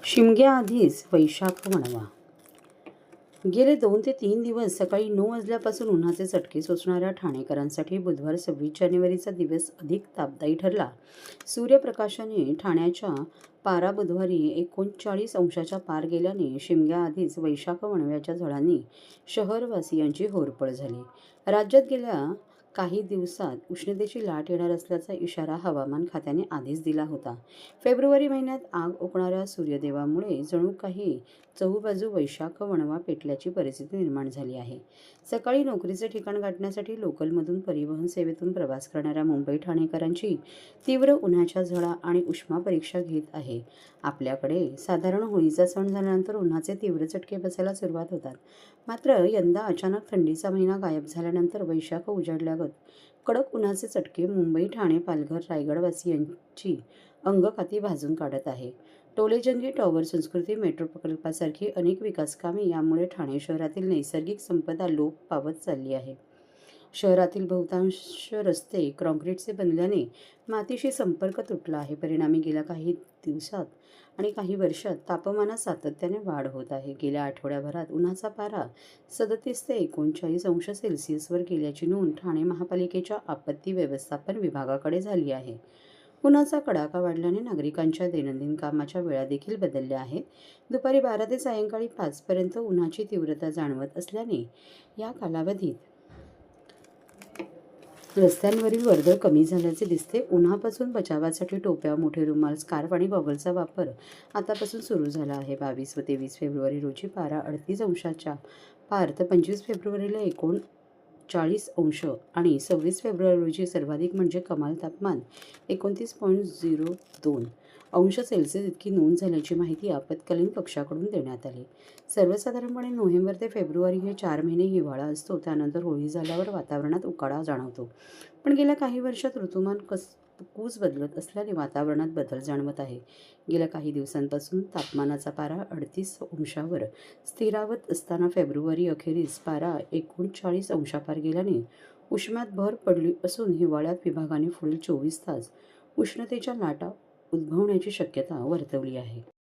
शिमग्याआधीच वैशाख वणवा. गेले 2 ते 3 दिवस सकाळी 9 वाजल्यापासून उन्हाचे चटके सोसणाऱ्या ठाणेकरांसाठी बुधवार 26 जानेवारीचा दिवस अधिक तापदायी ठरला. सूर्यप्रकाशाने ठाण्याच्या पारा बुधवारी 39 अंशाच्या पार गेल्याने शिमग्याआधीच वैशाख वणव्याच्या झळांनी शहरवासियांची होरपळ झाली. राज्यात गेल्या काही दिवसात उष्णतेची लाट येणार असल्याचा इशारा हवामान खात्याने आधीच दिला होता. फेब्रुवारी महिन्यात आग ओकणाऱ्या सूर्यदेवामुळे जणू काही चहूबाजू वैशाख वणवा पेटल्याची परिस्थिती निर्माण झाली आहे. सकाळी नोकरीचे ठिकाण गाठण्यासाठी लोकलमधून परिवहन सेवेतून प्रवास करणाऱ्या मुंबई ठाणेकरांची तीव्र उन्हाच्या झळा आणि उष्मा परीक्षा घेत आहे. आपल्याकडे साधारण होळीचा सण झाल्यानंतर उन्हाचे तीव्र चटके बसायला सुरुवात होतात. मात्र यंदा अचानक थंडीचा महिना गायब झाल्यानंतर वैशाख उजाडल्यागत कडक उन्हाचे चटके मुंबई, ठाणे, पालघर, रायगडवासियांची अंगकाती भाजून काढत आहे. टोलेजंगी टॉवर संस्कृती मेट्रो प्रकल्पासारखी अनेक विकासकामे यामुळे ठाणे शहरातील नैसर्गिक संपदा लोप पावत चालली आहे. शहरातील बहुतांश रस्ते काँक्रीटचे बनल्याने मातीशी संपर्क तुटला आहे. परिणामी गेल्या काही दिवसात आणि काही वर्षात तापमानात सातत्याने वाढ होत आहे. गेल्या आठवड्याभरात उन्हाचा पारा 37 ते 39 अंश सेल्सिअसवर गेल्याची नोंद ठाणे महापालिकेच्या आपत्ती व्यवस्थापन विभागाकडे झाली आहे. उन्हाचा कडाका वाढल्याने नागरिकांच्या दैनंदिन कामाच्या वेळा देखील बदलल्या आहेत. दुपारी 12 ते सायंकाळी 5 पर्यंत उन्हाची तीव्रता जाणवत असल्याने या कालावधीत रस्त्यांवरील वर्दळ कमी झाल्याचे दिसते. उन्हापासून बचावासाठी टोप्या, मोठे रुमाल, स्कार्फ आणि गॉगलचा वापर आतापासून सुरू झाला आहे. 22 व 23 फेब्रुवारी रोजी पारा 38 अंशाच्या पार तर 25 फेब्रुवारीला 39 अंश आणि 26 फेब्रुवारी रोजी सर्वाधिक म्हणजे कमाल तापमान 29.02 अंश सेल्सिअस इतकी नोंद झाल्याची माहिती आपत्कालीन कक्षाकडून देण्यात आली. सर्वसाधारणपणे नोव्हेंबर ते फेब्रुवारी हे 4 महिने हिवाळा असतो. त्यानंतर होळी झाल्यावर वातावरणात उकाडा जाणवतो. पण गेल्या काही वर्षात ऋतुमान कूच बदलत असल्याने वातावरणात बदल जाणवत आहे. गेल्या काही दिवसांपासून तापमानाचा पारा 38 अंशावर स्थिरावत असताना फेब्रुवारी अखेरीस पारा 39 अंशापार गेल्याने उष्म्यात भर पडली असून हिवाळ्यात विभागाने पुढील 24 तास उष्णतेच्या लाटा उद्भवण्याची शक्यता वर्तवली आहे.